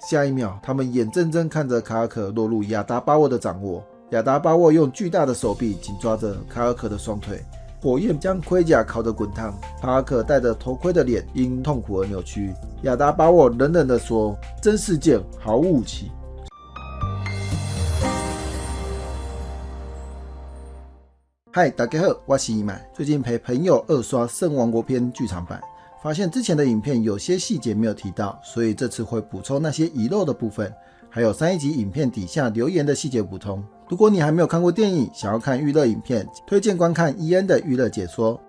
下一秒，他们眼睁睁看着卡尔可落入亚达巴沃的掌握。亚达巴沃用巨大的手臂紧抓着卡尔可的双腿，火焰将盔甲烤得滚烫。卡尔可戴着头盔的脸因痛苦而扭曲。亚达巴沃冷冷地说：“真是件好武器。”嗨，大家好，我是伊曼。最近陪朋友二刷《圣王国篇》剧场版，发现之前的影片有些细节没有提到，所以这次会补充那些遗漏的部分，还有上一集影片底下留言的细节补充。如果你还没有看过电影，想要看娱乐影片，推荐观看伊恩的娱乐解说。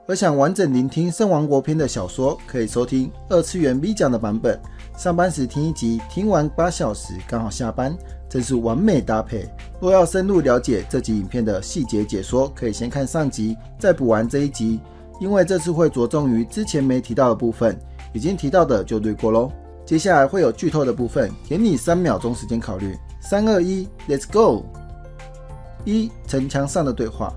而想完整聆听《圣王国篇》的小说，可以收听二次元 V 讲的版本。上班时听一集，听完8小时刚好下班，真是完美搭配。若要深入了解这集影片的细节解说，可以先看上集，再补完这一集，因为这次会着重于之前没提到的部分，已经提到的就略过咯。接下来会有剧透的部分，给你3秒钟时间考虑。3、2、1 ，Let's go！ 1. 城墙上的对话。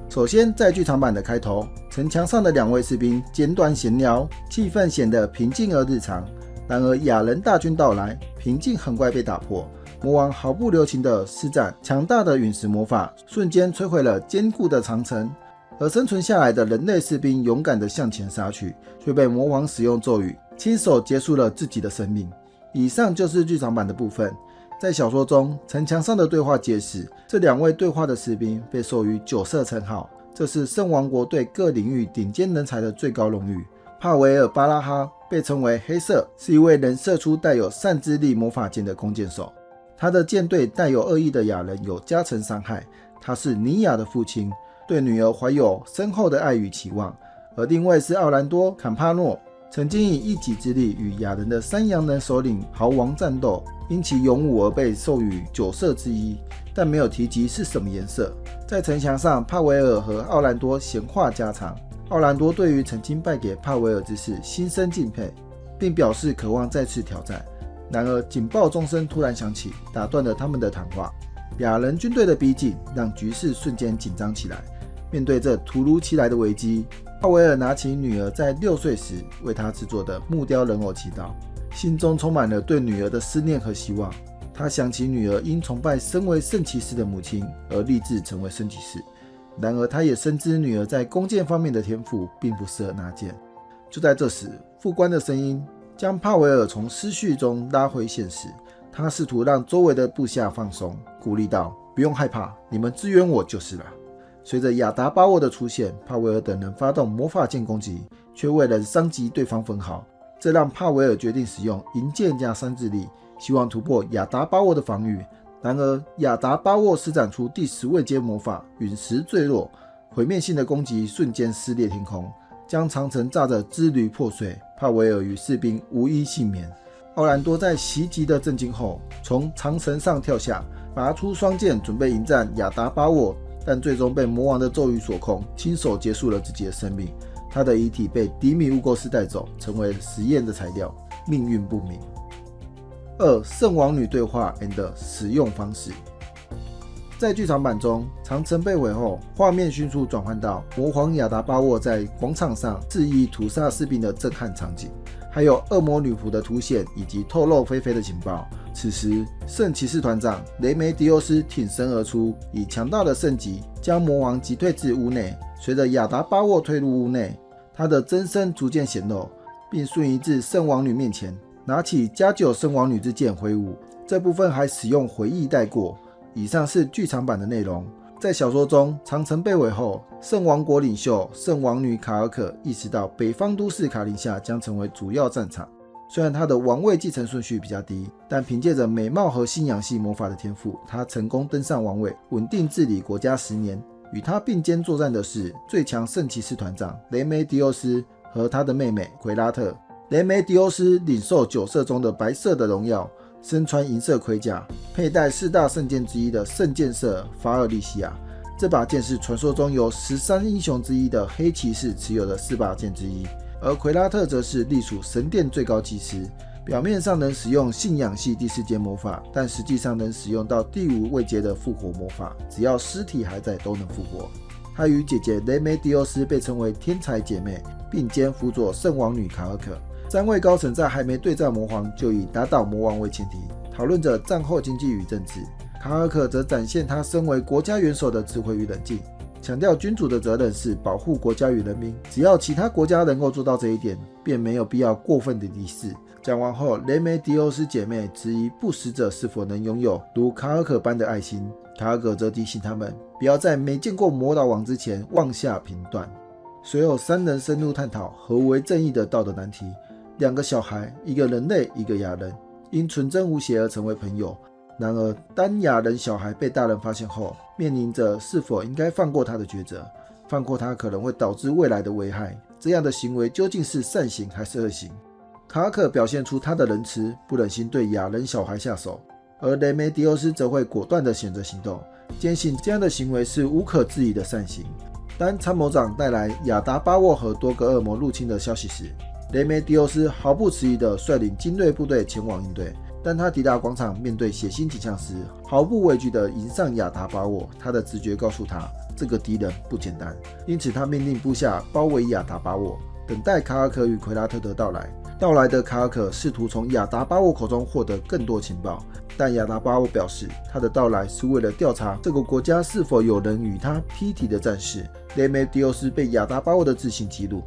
首先，在剧场版的开头，城墙上的2位士兵简短闲聊，气氛显得平静而日常。然而，亚人大军到来，平静很快被打破。魔王毫不留情地施展强大的陨石魔法，瞬间摧毁了坚固的长城。而生存下来的人类士兵勇敢地向前杀去，却被魔王使用咒语，亲手结束了自己的生命。以上就是剧场版的部分。在小说中，城墙上的对话揭示，这2位对话的士兵被授予9色称号，这是圣王国对各领域顶尖人才的最高荣誉。帕维尔·巴拉哈被称为黑色，是一位能射出带有善之力魔法剑的弓箭手。他的剑对带有恶意的亚人有加成伤害。他是尼亚的父亲，对女儿怀有深厚的爱与期望。而另一位是奥兰多·坎帕诺，曾经以一己之力与亚人的山羊人首领豪王战斗，因其勇武而被授予9色之一，但没有提及是什么颜色。在城墙上，帕维尔和奥兰多闲话家常。奥兰多对于曾经败给帕维尔之事心生敬佩，并表示渴望再次挑战。然而，警报钟声突然响起，打断了他们的谈话。亚人军队的逼近让局势瞬间紧张起来。面对这突如其来的危机，帕维尔拿起女儿在6岁时为她制作的木雕人偶祈祷，心中充满了对女儿的思念和希望。他想起女儿因崇拜身为圣骑士的母亲而立志成为圣骑士，然而他也深知女儿在弓箭方面的天赋并不适合拿剑。就在这时，副官的声音将帕维尔从思绪中拉回现实。他试图让周围的部下放松，鼓励道：“不用害怕，你们支援我就是了。”随着亚达巴沃的出现，帕维尔等人发动魔法剑攻击，却未能伤及对方分毫。这让帕维尔决定使用银剑加3智力，希望突破亚达巴沃的防御。然而，亚达巴沃施展出第10位阶魔法陨石坠落，毁灭性的攻击瞬间撕裂天空，将长城炸得支离破碎。帕维尔与士兵无一幸免。奥兰多在袭击的震惊后，从长城上跳下，拔出双剑准备迎战亚达巴沃，但最终被魔王的咒语所控，亲手结束了自己的生命。他的遗体被迪米乌勾斯带走，成为实验的材料，命运不明。2. 圣王女对话 and 使用方式。在剧场版中，长城被毁后，画面迅速转换到魔皇亚达巴沃在广场上肆意屠杀士兵的震撼场景，还有恶魔女仆的凸显以及透露霏霏的情报。此时，圣骑士团长雷梅迪欧斯挺身而出，以强大的圣级将魔王击退至屋内。随着亚达巴沃退入屋内，他的真身逐渐显露，并瞬移至圣王女面前，拿起加9圣王女之剑挥舞。这部分还使用回忆带过。以上是剧场版的内容。在小说中，长城被毁后，圣王国领袖圣王女卡尔可意识到北方都市卡林夏将成为主要战场。虽然他的王位继承顺序比较低，但凭借着美貌和信仰系魔法的天赋，他成功登上王位，稳定治理国家10年。与他并肩作战的是最强圣骑士团长雷梅迪欧斯和他的妹妹奎拉特。雷梅迪欧斯领受9色中的白色的荣耀，身穿银色盔甲，佩戴4大圣剑之一的圣剑色法尔利西亚。这把剑是传说中由13英雄之一的黑骑士持有的4把剑之一，而奎拉特则是隶属神殿最高祭司。表面上能使用信仰系第4阶魔法，但实际上能使用到第5位阶的复活魔法，只要尸体还在都能复活。她与姐姐雷梅迪欧斯被称为天才姐妹，并肩辅佐圣王女卡尔可。3位高层在还没对战魔皇就以打倒魔王为前提，讨论着战后经济与政治。卡尔可则展现他身为国家元首的智慧与冷静，强调君主的责任是保护国家与人民，只要其他国家能够做到这一点，便没有必要过分的敌视。讲完后，雷梅迪欧斯姐妹质疑不死者是否能拥有如卡尔可般的爱心，卡尔可则提醒他们不要在没见过魔导王之前妄下评断。随后3人深入探讨何为正义的道德难题。2个小孩，一个人类，一个亚人，因纯真无邪而成为朋友。然而当亚人小孩被大人发现后，面临着是否应该放过他的抉择。放过他可能会导致未来的危害，这样的行为究竟是善行还是恶行？卡尔可表现出他的仁慈，不忍心对亚人小孩下手，而雷梅迪欧斯则会果断地选择行动，坚信这样的行为是无可置疑的善行。当参谋长带来亚达巴沃和多个恶魔入侵的消息时，雷梅迪欧斯毫不迟疑地率领精锐部队前往应对。当他抵达广场面对血腥景象时，毫不畏惧地迎上亚达巴沃。他的直觉告诉他，这个敌人不简单，因此他命令部下包围亚达巴沃，等待卡尔可与奎拉特的到来。到来的卡尔可试图从亚达巴沃口中获得更多情报，但亚达巴沃表示，他的到来是为了调查这个国家是否有人与他匹敌的战士。雷梅迪欧斯被亚达巴沃的自信激怒，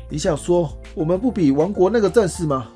你想说我们不比王国那个战士吗？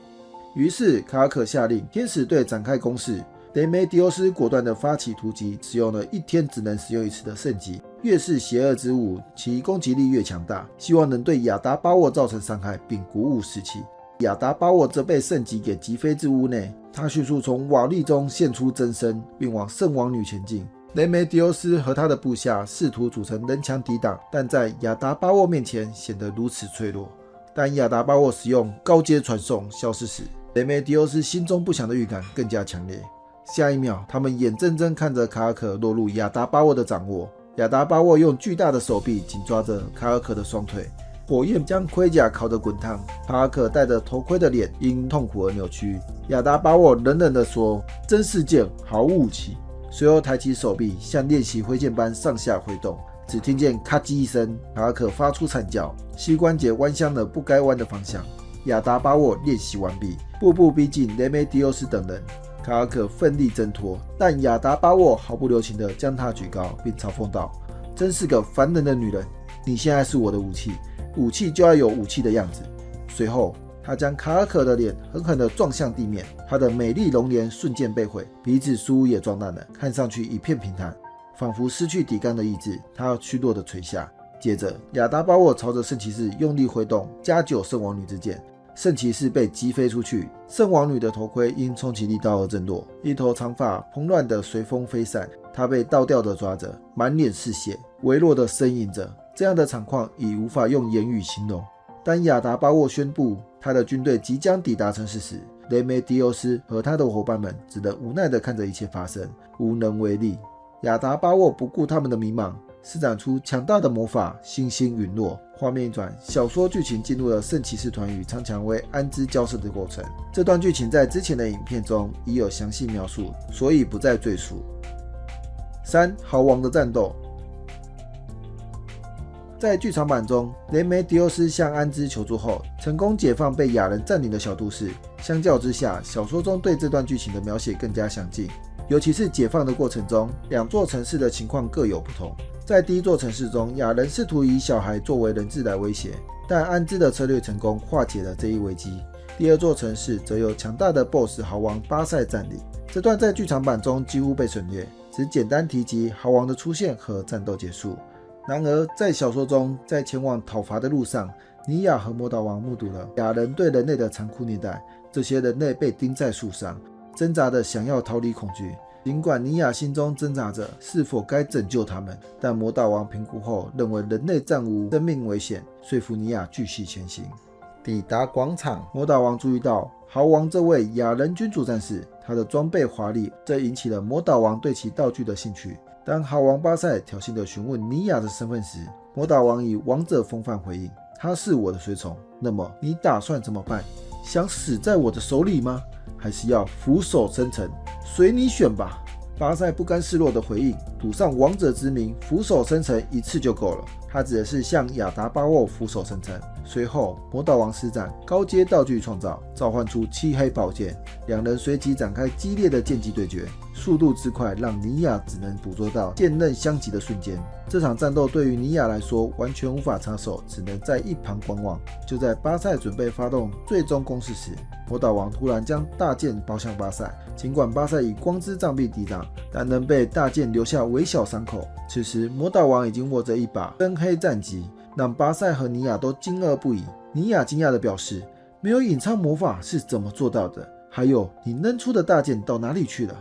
于是卡尔可下令天使队展开攻势，雷梅迪欧斯果断地发起突击，使用了1天只能使用1次的圣级。越是邪恶之物，其攻击力越强大，希望能对亚达巴沃造成伤害并鼓舞士气。亚达巴沃则被圣级给击飞至屋内，他迅速从瓦砾中现出真身，并往圣王女前进。雷梅迪欧斯和他的部下试图组成人墙抵挡，但在亚达巴沃面前显得如此脆弱。当亚达巴沃使用高阶传送消失时，雷梅迪欧斯心中不祥的预感更加强烈。下一秒，他们眼睁睁看着卡尔可落入亚达巴沃的掌握。亚达巴沃用巨大的手臂紧抓着卡尔可的双腿，火焰将盔甲烤得滚烫。卡尔可戴着头盔的脸因痛苦而扭曲。亚达巴沃冷冷地说：“真是件好武器。”随后抬起手臂，像练习挥剑般上下挥动。只听见咔叽一声，卡尔可发出惨叫，膝关节弯向了不该弯的方向。亚达巴沃练习完毕，步步逼近雷梅迪欧斯等人。卡尔可奋力挣脱，但亚达巴沃毫不留情地将他举高，并嘲讽道：“真是个烦人的女人！你现在是我的武器，武器就要有武器的样子。”随后，他将卡尔可的脸狠狠地撞向地面，他的美丽容颜瞬间被毁，鼻子似乎也撞烂了，看上去一片平坦，仿佛失去抵抗的意志。他虚弱地垂下。接着，亚达巴沃朝着圣骑士用力挥动加9圣王女之剑，圣骑士被击飞出去，圣王女的头盔因冲击力道而震落，一头长发蓬乱地随风飞散。她被倒吊地抓着，满脸是血，微弱地呻吟着。这样的惨况已无法用言语形容。当亚达巴沃宣布他的军队即将抵达城市时，雷梅迪欧斯和他的伙伴们只能无奈地看着一切发生，无能为力。亚达巴沃不顾他们的迷茫，施展出强大的魔法，星星陨落。画面一转，小说剧情进入了圣骑士团与苍蔷薇安兹交涉的过程。这段剧情在之前的影片中已有详细描述，所以不再赘述。3. 豪王的战斗。在剧场版中，雷梅迪欧斯向安兹求助后，成功解放被亚人占领的小都市。相较之下，小说中对这段剧情的描写更加详尽，尤其是解放的过程中，2座城市的情况各有不同。在第一座城市中，亚人试图以小孩作为人质来威胁，但安兹的策略成功化解了这一危机。第2座城市则由强大的 BOSS 豪王巴塞占领。这段在剧场版中几乎被省略，只简单提及豪王的出现和战斗结束。然而，在小说中，在前往讨伐的路上，尼亚和魔导王目睹了亚人对人类的残酷虐待。这些人类被钉在树上，挣扎地想要逃离恐惧。尽管尼亚心中挣扎着是否该拯救他们，但魔导王评估后认为人类暂无生命危险，说服尼亚继续前行。抵达广场，魔导王注意到豪王这位亚人君主战士，他的装备华丽，这引起了魔导王对其道具的兴趣。当豪王巴塞挑衅地询问尼亚的身份时，魔导王以王者风范回应：“他是我的随从，那么你打算怎么办？想死在我的手里吗？还是要俯首称臣？随你选吧。”巴塞不甘示弱地回应：“赌上王者之名，俯首称臣1次就够了。”他指的是向亚达巴沃俯首称臣。随后魔导王施展高阶道具创造，召唤出漆黑宝剑，两人随即展开激烈的剑击对决，速度之快让尼亚只能捕捉到剑刃相击的瞬间。这场战斗对于尼亚来说完全无法插手，只能在一旁观望。就在巴塞准备发动最终攻势时，魔导王突然将大剑抛向巴塞，尽管巴塞以光之杖臂抵挡，但仍被大剑留下微小伤口。此时魔导王已经握着一把深黑战戟，让巴塞和尼亚都惊愕不已。尼亚惊讶地表示，没有隐藏魔法是怎么做到的？还有，你扔出的大剑到哪里去了？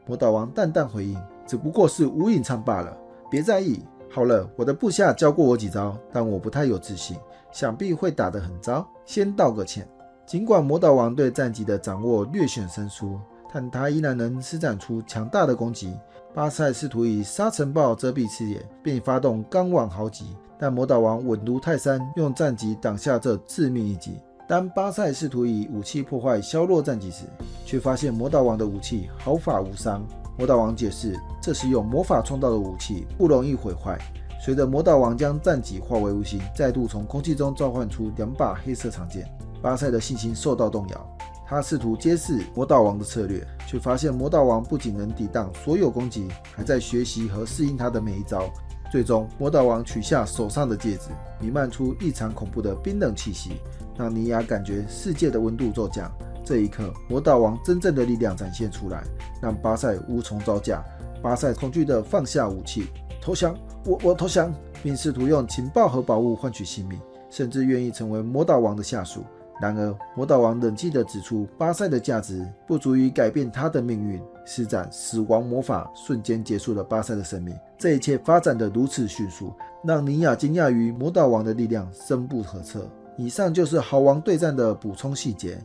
魔导王淡淡回应，只不过是无隐藏罢了，别在意。好了，我的部下教过我几招，但我不太有自信，想必会打得很糟，先道个歉。尽管魔导王对战绩的掌握略显生疏，但他依然能施展出强大的攻击。巴塞试图以沙尘暴遮蔽视野，并发动钢网豪击，但魔导王稳如泰山，用战戟挡下这致命一击。当巴塞试图以武器破坏削弱战戟时，却发现魔导王的武器毫发无伤。魔导王解释，这是用魔法创造的武器，不容易毁坏。随着魔导王将战戟化为无形，再度从空气中召唤出2把黑色长剑，巴塞的信心受到动摇。他试图揭示魔导王的策略，却发现魔导王不仅能抵挡所有攻击，还在学习和适应他的每一招。最终，魔导王取下手上的戒指，弥漫出异常恐怖的冰冷气息，让尼亚感觉世界的温度骤降。这一刻，魔导王真正的力量展现出来，让巴塞无从招架。巴塞恐惧地放下武器，投降，我投降，并试图用情报和宝物换取性命，甚至愿意成为魔导王的下属。然而，魔导王冷静地指出，巴塞的价值不足以改变他的命运。施展死亡魔法，瞬间结束了巴塞的生命。这一切发展得如此迅速，让尼亚惊讶于魔导王的力量深不可测。以上就是豪王对战的补充细节。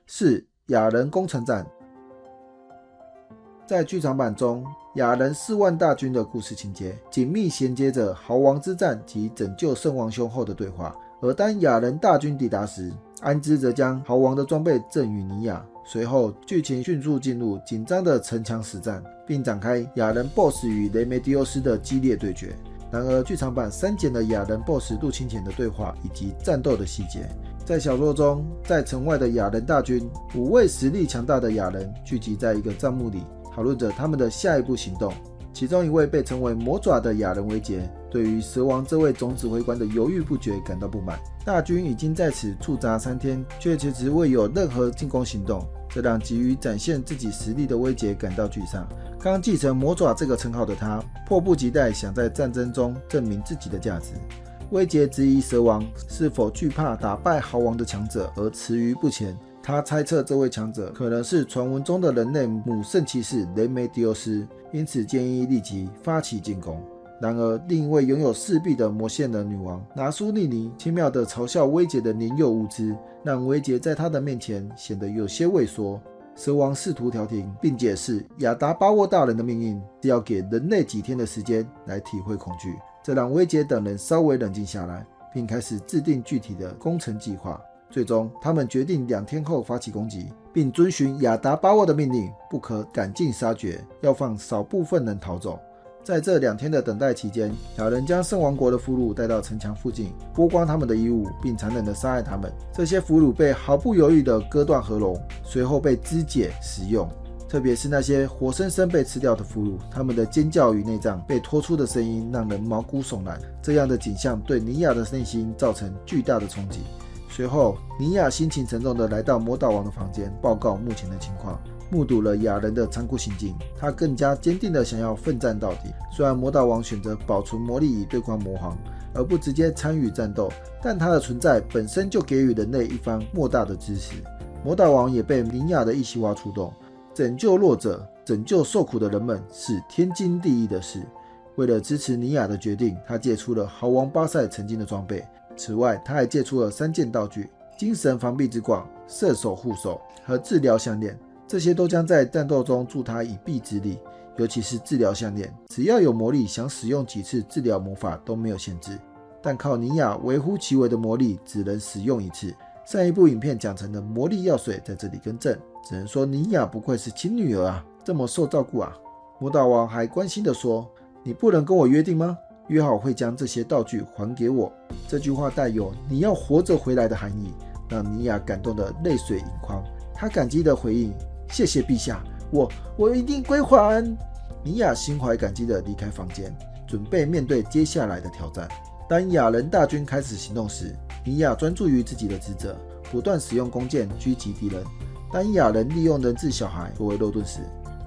4. 亚人攻城战。在剧场版中，亚人4万大军的故事情节紧密衔接着豪王之战及拯救圣王兄后的对话。而当亚人大军抵达时，安兹则将豪王的装备赠予尼亚。随后，剧情迅速进入紧张的城墙实战，并展开亚人 BOSS 与雷梅迪欧斯的激烈对决。然而，剧场版删减了亚人 BOSS 入侵前的对话以及战斗的细节。在小说中，在城外的亚人大军5位实力强大的亚人聚集在一个帐幕里，讨论着他们的下一步行动。其中一位被称为魔爪的亚人维杰，对于蛇王这位总指挥官的犹豫不决感到不满。大军已经在此驻扎3天，却迟迟未有任何进攻行动，这让急于展现自己实力的维杰感到沮丧。刚继承魔爪这个称号的他，迫不及待想在战争中证明自己的价值。维杰质疑蛇王是否惧怕打败豪王的强者而迟疑不前。他猜测这位强者可能是传闻中的人类母圣骑士雷梅迪欧斯，因此建议立即发起进攻。然而，另一位拥有4臂的魔线人女王拿苏利尼轻妙地嘲笑威杰的年幼无知，让威杰在他的面前显得有些畏缩。蛇王试图调停，并解释亚达巴沃大人的命令是要给人类几天的时间来体会恐惧，这让威杰等人稍微冷静下来，并开始制定具体的攻城计划。最终，他们决定2天后发起攻击，并遵循亚达巴沃的命令，不可赶尽杀绝，要放少部分人逃走。在这2天的等待期间，亚人将圣王国的俘虏带到城墙附近，剥光他们的衣物，并残忍地杀害他们。这些俘虏被毫不犹豫地割断喉咙，随后被肢解食用。特别是那些活生生被吃掉的俘虏，他们的尖叫与内脏被拖出的声音让人毛骨悚然。这样的景象对尼亚的内心造成巨大的冲击。随后，尼亚心情沉重地来到魔导王的房间，报告目前的情况。目睹了亚人的残酷行径，他更加坚定地想要奋战到底。虽然魔导王选择保存魔力以对抗魔皇，而不直接参与战斗，但他的存在本身就给予人类一方莫大的支持。魔导王也被尼亚的一席话触动，拯救弱者、拯救受苦的人们是天经地义的事。为了支持尼亚的决定，他借出了豪王巴塞曾经的装备。此外，他还借出了3件道具：精神防臂之冠、射手护手和治疗项链。这些都将在战斗中助他以臂之力，尤其是治疗项链，只要有魔力，想使用几次治疗魔法都没有限制。但靠尼亚微乎其微的魔力，只能使用1次。上一部影片讲成的魔力药水在这里更正，只能说尼亚不愧是亲女儿啊，这么受照顾啊。魔导王还关心地说：“你不能跟我约定吗？约好会将这些道具还给我。这句话带有你要活着回来的含义，让尼亚感动得泪水盈眶。他感激地回应：谢谢陛下，我一定归还。尼亚心怀感激地离开房间，准备面对接下来的挑战。当亚人大军开始行动时，尼亚专注于自己的职责，不断使用弓箭狙击敌人。当亚人利用人质小孩作为肉盾时，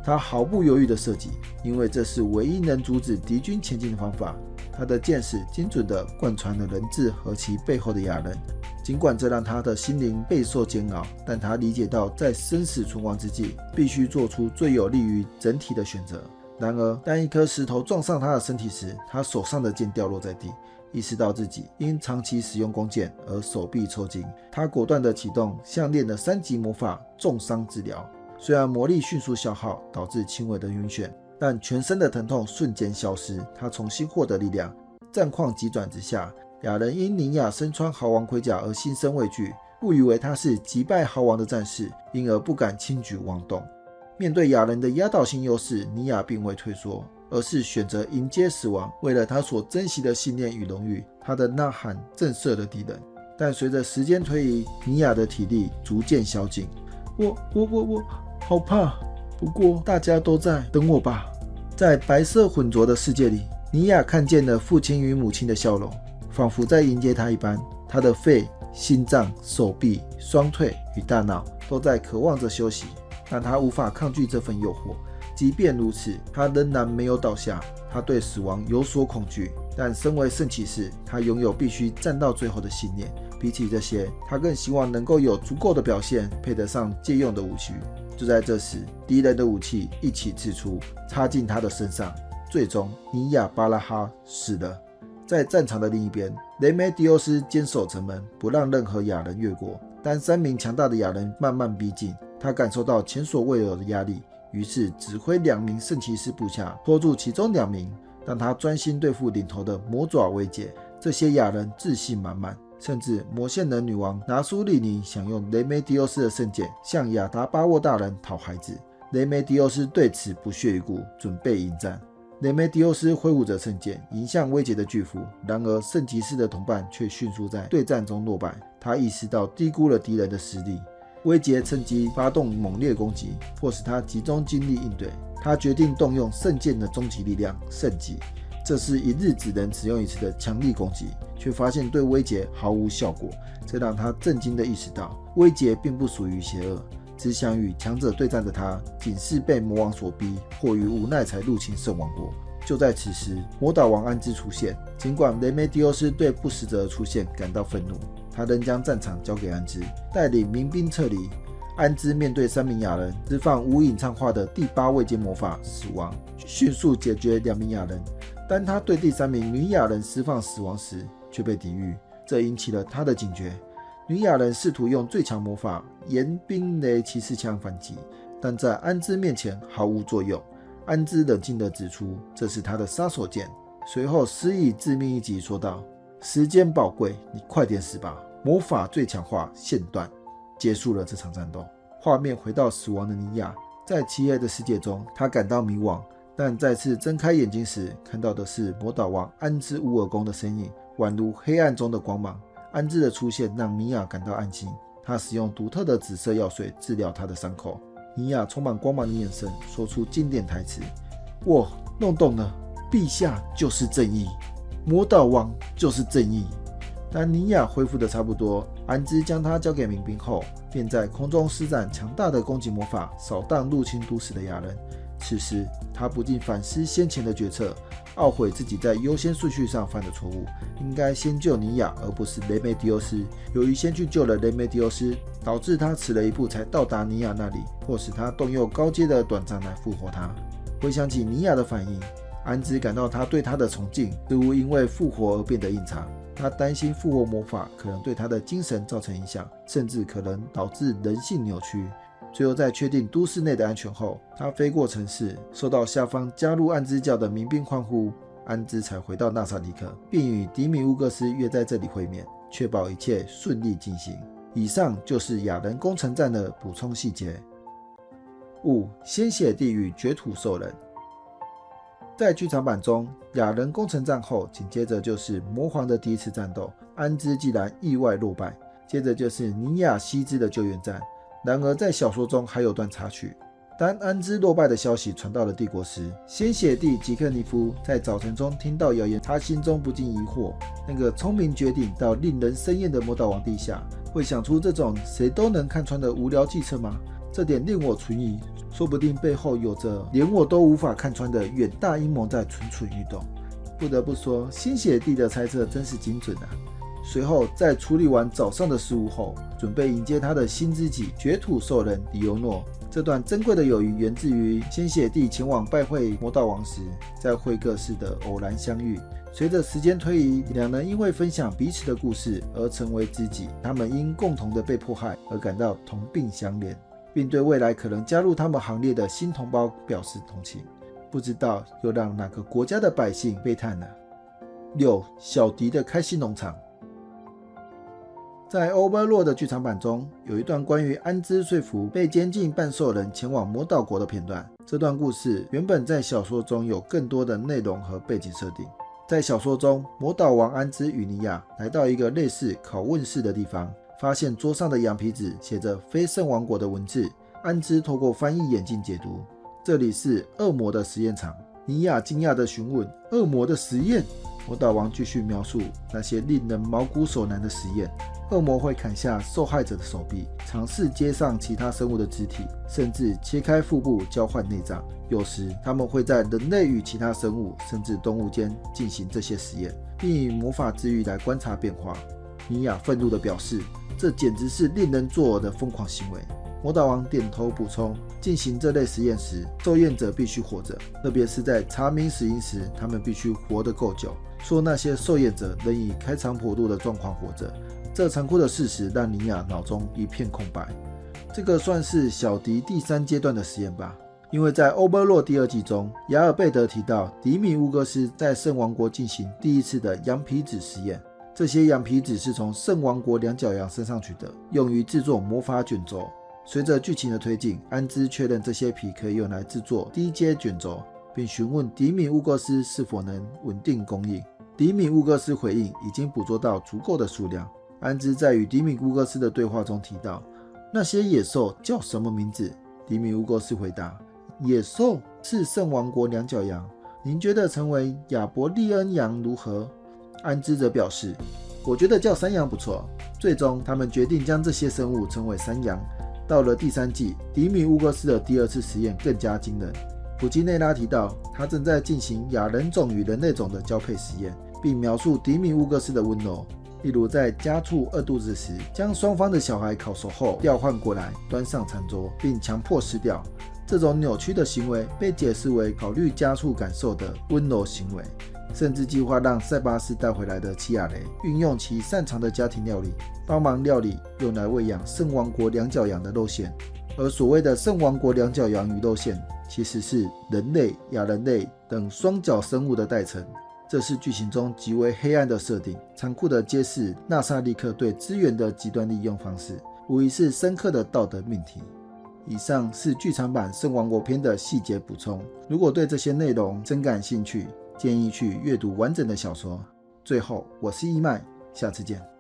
他毫不犹豫地射击，因为这是唯一能阻止敌军前进的方法。他的箭矢精准地贯穿了人质和其背后的亚人，尽管这让他的心灵备受煎熬，但他理解到在生死存亡之际，必须做出最有利于整体的选择。然而，当一颗石头撞上他的身体时，他手上的剑掉落在地，意识到自己因长期使用弓箭而手臂抽筋。他果断地启动项链的3级魔法重伤治疗，虽然魔力迅速消耗，导致轻微的晕眩，但全身的疼痛瞬间消失，他重新获得力量。战况急转直下，亚人因尼亚身穿豪王盔甲而心生畏惧，误以为他是击败豪王的战士，因而不敢轻举妄动。面对亚人的压倒性优势，尼亚并未退缩，而是选择迎接死亡。为了他所珍惜的信念与荣誉，他的呐喊震慑了敌人。但随着时间推移，尼亚的体力逐渐消尽。我好怕，不过大家都在等我吧。在白色混浊的世界里，尼亚看见了父亲与母亲的笑容，仿佛在迎接他一般。他的肺、心脏、手臂、双腿与大脑都在渴望着休息，但他无法抗拒这份诱惑。即便如此，他仍然没有倒下。他对死亡有所恐惧，但身为圣骑士，他拥有必须战到最后的信念。比起这些，他更希望能够有足够的表现，配得上借用的武器。就在这时，敌人的武器一起刺出，插进他的身上。最终，尼亚巴拉哈死了。在战场的另一边，雷梅迪欧斯坚守城门，不让任何亚人越过。当3名强大的亚人慢慢逼近，他感受到前所未有的压力，于是指挥2名圣骑士部下拖住其中2名，让他专心对付领头的魔爪威杰。这些亚人自信满满，甚至魔线人女王拿苏利尼想用雷梅迪欧斯的圣剑向亚达巴沃大人讨孩子。雷梅迪欧斯对此不屑一顾，准备迎战。雷梅迪欧斯挥舞着圣剑迎向威杰的巨斧，然而圣骑士的同伴却迅速在对战中落败。他意识到低估了敌人的实力，威杰趁机发动猛烈攻击，迫使他集中精力应对。他决定动用圣剑的终极力量圣击，这是一日只能使用1次的强力攻击，却发现对威杰毫无效果。这让他震惊地意识到，威杰并不属于邪恶，只想与强者对战的他，仅是被魔王所逼，迫于无奈才入侵圣王国。就在此时，魔导王安兹出现。尽管雷梅迪欧斯对不死者的出现感到愤怒，他仍将战场交给安兹，带领民兵撤离。安兹面对3名亚人，释放无隐唱化的第8位阶魔法死亡，迅速解决2名亚人。当他对第3名女亚人释放死亡时，却被抵御，这引起了他的警觉。女亚人试图用最强魔法炎冰雷骑士枪反击，但在安兹面前毫无作用。安兹冷静地指出，这是他的杀手锏，随后施以致命一击，说道：时间宝贵，你快点死吧！魔法最强化线段，结束了这场战斗。画面回到死亡的尼亚，在漆黑的世界中，他感到迷惘，但再次睁开眼睛时，看到的是魔导王安兹乌尔宫的身影，宛如黑暗中的光芒。安兹的出现让尼亚感到安心，他使用独特的紫色药水治疗他的伤口。尼亚充满光芒的眼神说出经典台词：我弄懂了，陛下就是正义，魔导王就是正义。当尼亚恢复的差不多，安兹将他交给民兵后，便在空中施展强大的攻击魔法，扫荡入侵都市的亚人。此时他不禁反思先前的决策，懊悔自己在优先顺序上犯的错误，应该先救尼亚而不是雷梅迪欧斯。由于先去救了雷梅迪欧斯，导致他迟了1步才到达尼亚那里，迫使他动用高阶的短杖来复活他。回想起尼亚的反应，安兹感到他对他的崇敬似乎因为复活而变得异常。他担心复活魔法可能对他的精神造成影响，甚至可能导致人性扭曲。最后在确定都市内的安全后，他飞过城市，受到下方加入暗之教的民兵欢呼，安兹才回到纳萨里克，并与迪米乌格斯约在这里会面，确保一切顺利进行。以上就是亚人攻城战的补充细节。5. 鲜血地狱绝土兽人。在剧场版中，亚人攻城战后，紧接着就是魔皇的第一次战斗，安兹既然意外落败，接着就是尼亚西兹的救援战。然而在小说中还有段插曲，当安兹落败的消息传到了帝国时，鲜血帝吉克尼夫在早晨中听到谣言，他心中不禁疑惑，那个聪明绝顶到令人生厌的魔导王陛下，会想出这种谁都能看穿的无聊计策吗？这点令我存疑，说不定背后有着连我都无法看穿的远大阴谋在蠢蠢欲动。不得不说，鲜血帝的猜测真是精准啊！随后在处理完早上的事务后，准备迎接他的新知己绝土兽人里欧诺。这段珍贵的友谊源自于鲜血帝前往拜会魔导王时，在会客室的偶然相遇。随着时间推移，两人因为分享彼此的故事而成为知己。他们因共同的被迫害而感到同病相怜，并对未来可能加入他们行列的新同胞表示同情。不知道又让哪个国家的百姓悲叹呢？6. 小迪的开心农场。在 Overlord 的剧场版中，有一段关于安兹说服被监禁半兽人前往魔导国的片段。这段故事原本在小说中有更多的内容和背景设定。在小说中，魔导王安兹与尼亚来到一个类似拷问室的地方，发现桌上的羊皮纸写着非圣王国的文字。安兹透过翻译眼镜解读，这里是恶魔的实验场。尼亚惊讶地询问：恶魔的实验？魔导王继续描述那些令人毛骨悚然的实验。恶魔会砍下受害者的手臂，尝试接上其他生物的肢体，甚至切开腹部交换内脏。有时他们会在人类与其他生物甚至动物间进行这些实验，并以魔法治愈来观察变化。尼亚愤怒地表示，这简直是令人作呕的疯狂行为。魔导王点头补充，进行这类实验时，受验者必须活着，特别是在查明死因时，他们必须活得够久。说那些受验者仍以开肠破肚的状况活着，这残酷的事实让尼亚脑中一片空白。这个算是小迪第3阶段的实验吧，因为在 Overlord 第2季中，雅尔贝德提到迪米乌戈斯在圣王国进行第一次的羊皮纸实验。这些羊皮纸是从圣王国两角羊身上取得，用于制作魔法卷轴。随着剧情的推进，安兹确认这些皮可以用来制作低阶卷轴，并询问迪米乌戈斯是否能稳定供应。迪米乌戈斯回应已经捕捉到足够的数量。安兹在与迪米乌戈斯的对话中提到，那些野兽叫什么名字？迪米乌戈斯回答，野兽是圣王国两角羊，您觉得成为亚伯利恩羊如何？安兹则表示，我觉得叫山羊不错。最终他们决定将这些生物称为山羊。到了第3季，迪米乌戈斯的第2次实验更加惊人。普基内拉提到，他正在进行亚人种与人类种的交配实验，并描述迪米乌戈斯的温柔，例如在家畜饿肚子时，将双方的小孩烤熟后调换过来，端上餐桌，并强迫吃掉。这种扭曲的行为被解释为考虑家畜感受的温柔行为，甚至计划让塞巴斯带回来的奇亚雷运用其擅长的家庭料理，帮忙料理用来喂养圣王国两角羊的肉馅。而所谓的圣王国两角羊与肉馅，其实是人类、亚人类等双角生物的代称。这是剧情中极为黑暗的设定，残酷地揭示纳萨利克对资源的极端利用方式，无疑是深刻的道德命题。以上是剧场版《圣王国篇》的细节补充，如果对这些内容真感兴趣，建议去阅读完整的小说。最后，我是义麦，下次见。